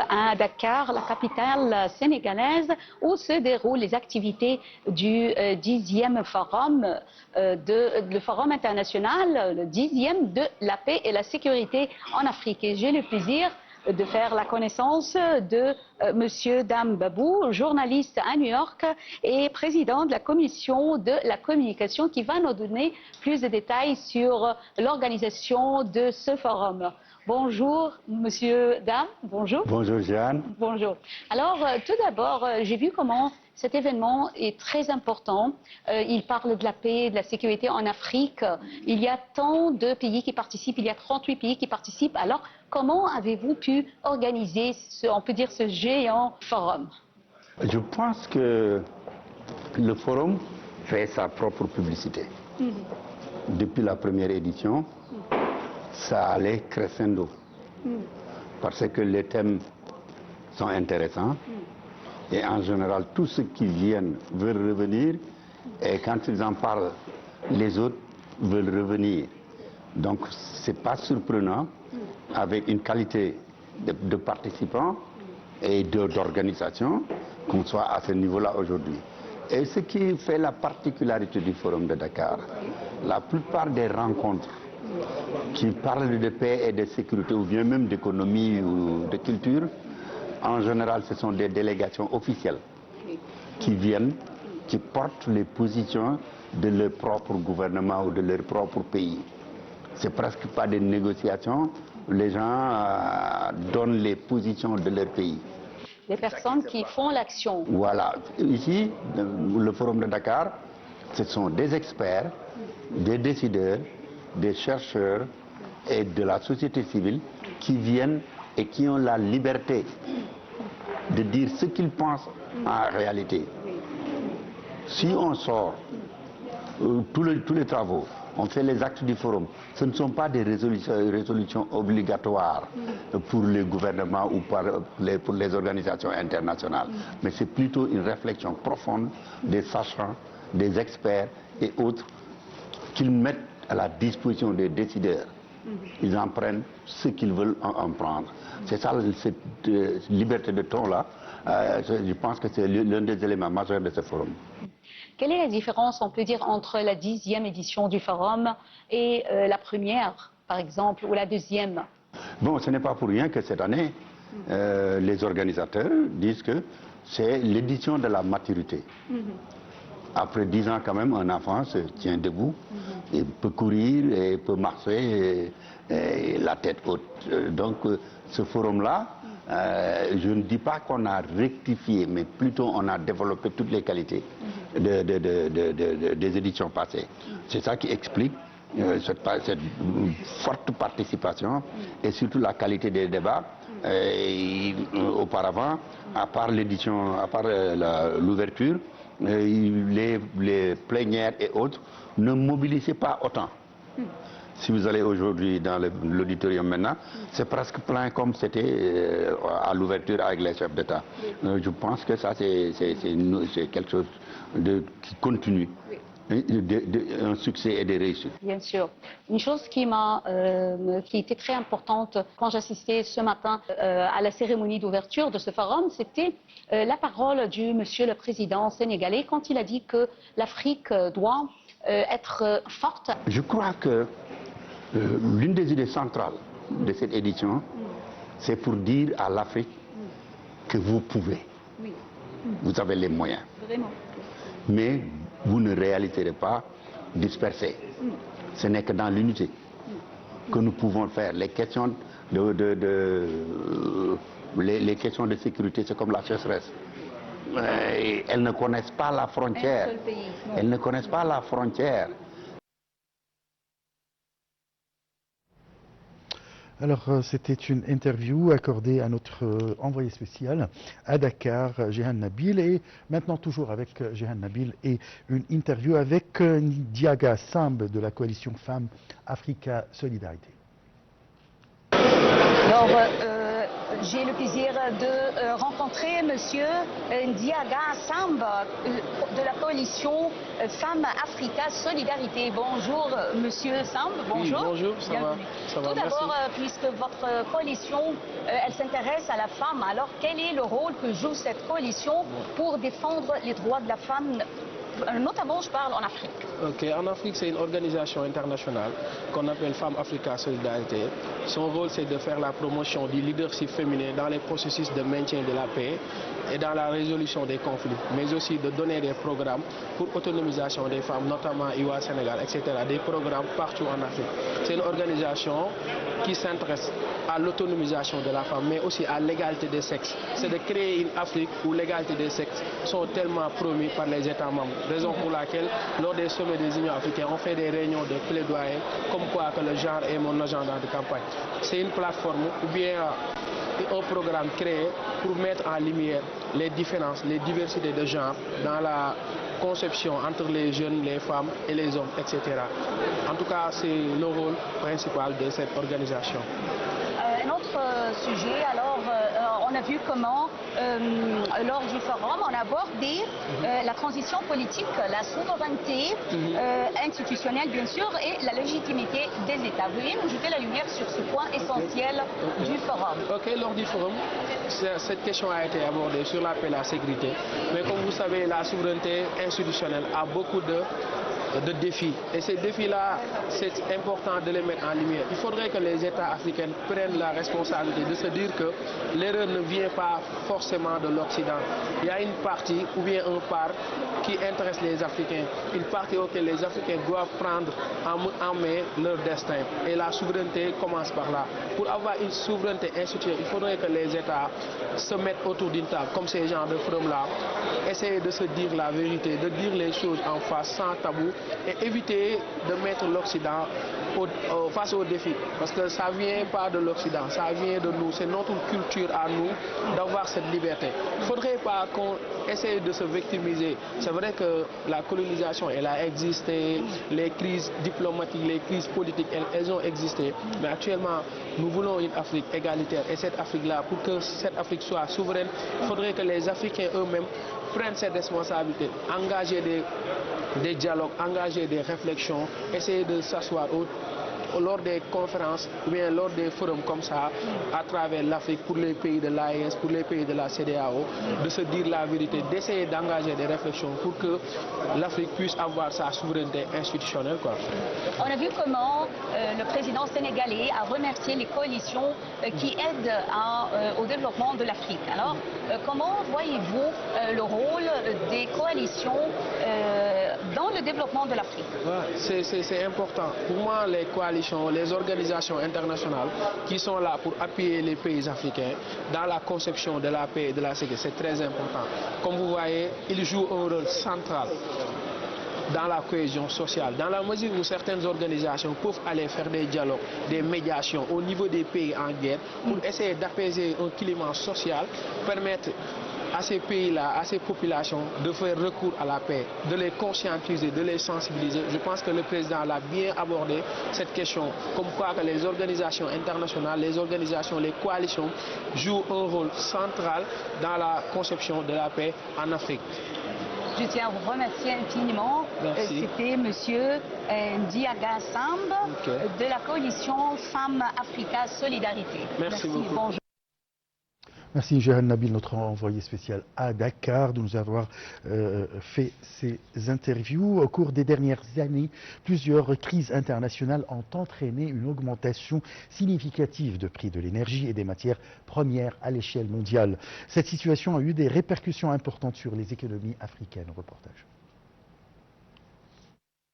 À Dakar, la capitale sénégalaise, où se déroulent les activités du 10e forum, le forum international, le 10e de la paix et la sécurité en Afrique. Et j'ai le plaisir de faire la connaissance de Monsieur Dame Babou, journaliste à New York et président de la commission de la communication, qui va nous donner plus de détails sur l'organisation de ce forum. Bonjour, monsieur, dame, bonjour. Bonjour, Jeanne. Bonjour. Alors, tout d'abord, j'ai vu comment cet événement est très important. Il parle de la paix et de la sécurité en Afrique. Il y a tant de pays qui participent, il y a 38 pays qui participent. Alors, comment avez-vous pu organiser, on peut dire, ce géant forum? Je pense que le forum fait sa propre publicité. Depuis la première édition, ça allait crescendo. Parce que les thèmes sont intéressants. Et en général, tous ceux qui viennent veulent revenir. Et quand ils en parlent, les autres veulent revenir. Donc, ce n'est pas surprenant, avec une qualité de participants et d'organisation, qu'on soit à ce niveau-là aujourd'hui. Et ce qui fait la particularité du Forum de Dakar, la plupart des rencontres qui parlent de paix et de sécurité, ou bien même d'économie ou de culture, en général, ce sont des délégations officielles qui viennent, qui portent les positions de leur propre gouvernement ou de leur propre pays. C'est presque pas des négociations, les gens donnent les positions de leur pays. Les personnes qui font l'action. Voilà. Ici, le Forum de Dakar, ce sont des experts, des décideurs, des chercheurs et de la société civile qui viennent et qui ont la liberté de dire ce qu'ils pensent en réalité. Si on sort tous les travaux, on fait les actes du forum, ce ne sont pas des résolutions obligatoires pour les gouvernements ou pour les organisations internationales, mais c'est plutôt une réflexion profonde des sachants, des experts et autres qu'ils mettent à la disposition des décideurs. Ils en prennent ce qu'ils veulent en prendre. C'est ça, cette liberté de ton-là, je pense que c'est l'un des éléments majeurs de ce forum. Quelle est la différence, on peut dire, entre la 10e édition du forum et la première, par exemple, ou la deuxième? Bon, ce n'est pas pour rien que cette année, les organisateurs disent que c'est l'édition de la maturité. Après 10 ans, quand même, un enfant se tient debout, il peut courir, et peut marcher, et la tête haute. Donc, ce forum-là, je ne dis pas qu'on a rectifié, mais plutôt on a développé toutes les qualités des éditions passées. C'est ça qui explique cette forte participation et surtout la qualité des débats. Auparavant, à part l'édition, à part l'ouverture, les plénières et autres ne mobilisaient pas autant. Si vous allez aujourd'hui dans l'auditorium maintenant, c'est presque plein comme c'était à l'ouverture avec les chefs d'État. Je pense que ça, c'est quelque chose qui continue. Un succès et des réussites. Bien sûr. Une chose qui était très importante quand j'assistais ce matin à la cérémonie d'ouverture de ce forum, c'était la parole du monsieur le président sénégalais quand il a dit que l'Afrique doit être forte. Je crois que l'une des idées centrales de cette édition, c'est pour dire à l'Afrique que vous pouvez. Vous avez les moyens. Vraiment. Mais vous ne réaliserez pas dispersé. Ce n'est que dans l'unité que nous pouvons faire. Les questions les questions de sécurité, c'est comme la sécheresse. Elles ne connaissent pas la frontière. Elles ne connaissent pas la frontière. Alors, c'était une interview accordée à notre envoyé spécial à Dakar, Jehan Nabil. Et maintenant, toujours avec Jehan Nabil, et une interview avec Ndiaga Samb de la coalition Femmes Africa Solidarité. Alors, j'ai le plaisir de rencontrer Monsieur Ndiaga Samb de la coalition Femmes Africa Solidarité. Bonjour Monsieur Samb, bonjour. Oui, bonjour, ça va, Tout d'abord, puisque votre coalition, elle s'intéresse à la femme, alors quel est le rôle que joue cette coalition pour défendre les droits de la femme, notamment je parle en Afrique? Ok, en Afrique, c'est une organisation internationale qu'on appelle Femmes Africa Solidarité. Son rôle, c'est de faire la promotion du leadership féminin dans les processus de maintien de la paix et dans la résolution des conflits, mais aussi de donner des programmes pour autonomisation des femmes, notamment IWA Sénégal, etc., des programmes partout en Afrique. C'est une organisation qui s'intéresse à l'autonomisation de la femme, mais aussi à l'égalité des sexes. C'est de créer une Afrique où l'égalité des sexes sont tellement promues par les États membres. Raison pour laquelle, lors des sommets des Unions africaines, on fait des réunions de plaidoyer, comme quoi que le genre est mon agenda de campagne. C'est une plateforme ou bien un programme créé pour mettre en lumière les différences, les diversités de genre dans la conception entre les jeunes, les femmes et les hommes, etc. En tout cas, c'est le rôle principal de cette organisation. Un autre sujet, alors, on a vu comment, lors du forum, on a abordé la transition politique, la souveraineté institutionnelle, bien sûr, et la légitimité des États. Veuillez nous jeter la lumière sur ce point essentiel du forum. Ok, lors du forum, cette question a été abordée sur la paix et la sécurité. Mais comme vous savez, la souveraineté institutionnelle a beaucoup de défis. Et ces défis-là, c'est important de les mettre en lumière. Il faudrait que les États africains prennent la responsabilité de se dire que l'erreur ne vient pas forcément de l'Occident. Il y a une partie ou bien un part qui intéresse les Africains. Une partie auquel les Africains doivent prendre en main leur destin. Et la souveraineté commence par là. Pour avoir une souveraineté institutionnelle, il faudrait que les États se mettent autour d'une table, comme ces genres de forums-là, essayer de se dire la vérité, de dire les choses en face sans tabou, et éviter de mettre l'Occident face aux défis. Parce que ça ne vient pas de l'Occident, ça vient de nous. C'est notre culture à nous d'avoir cette liberté. Il ne faudrait pas qu'on essaye de se victimiser. C'est vrai que la colonisation, elle a existé, les crises diplomatiques, les crises politiques, elles ont existé. Mais actuellement, nous voulons une Afrique égalitaire. Et cette Afrique-là, pour que cette Afrique soit souveraine, il faudrait que les Africains eux-mêmes prennent cette responsabilité, engager des dialogues, engager des réflexions, essayer de s'asseoir lors des conférences ou bien lors des forums comme ça à travers l'Afrique pour les pays de l'AES, pour les pays de la CEDEAO, de se dire la vérité, d'essayer d'engager des réflexions pour que l'Afrique puisse avoir sa souveraineté institutionnelle, quoi. On a vu comment le président sénégalais a remercié les coalitions qui aident au développement de l'Afrique. Alors, comment voyez-vous le rôle des coalitions dans le développement de l'Afrique? Ouais, c'est important. Pour moi, les coalitions, les organisations internationales qui sont là pour appuyer les pays africains dans la conception de la paix et de la sécurité, c'est très important. Comme vous voyez, ils jouent un rôle central dans la cohésion sociale, dans la mesure où certaines organisations peuvent aller faire des dialogues, des médiations au niveau des pays en guerre pour essayer d'apaiser un climat social, permettre à ces pays-là, à ces populations, de faire recours à la paix, de les conscientiser, de les sensibiliser. Je pense que le président l'a bien abordé, cette question, comme quoi que les organisations internationales, les organisations, les coalitions jouent un rôle central dans la conception de la paix en Afrique. Je tiens à vous remercier infiniment. C'était Monsieur Ndiaga Samb de la coalition Femmes Africa Solidarité. Merci beaucoup. Bonjour. Merci Jehan Nabil, notre envoyé spécial à Dakar, de nous avoir fait ces interviews. Au cours des dernières années, plusieurs crises internationales ont entraîné une augmentation significative de prix de l'énergie et des matières premières à l'échelle mondiale. Cette situation a eu des répercussions importantes sur les économies africaines. Reportage.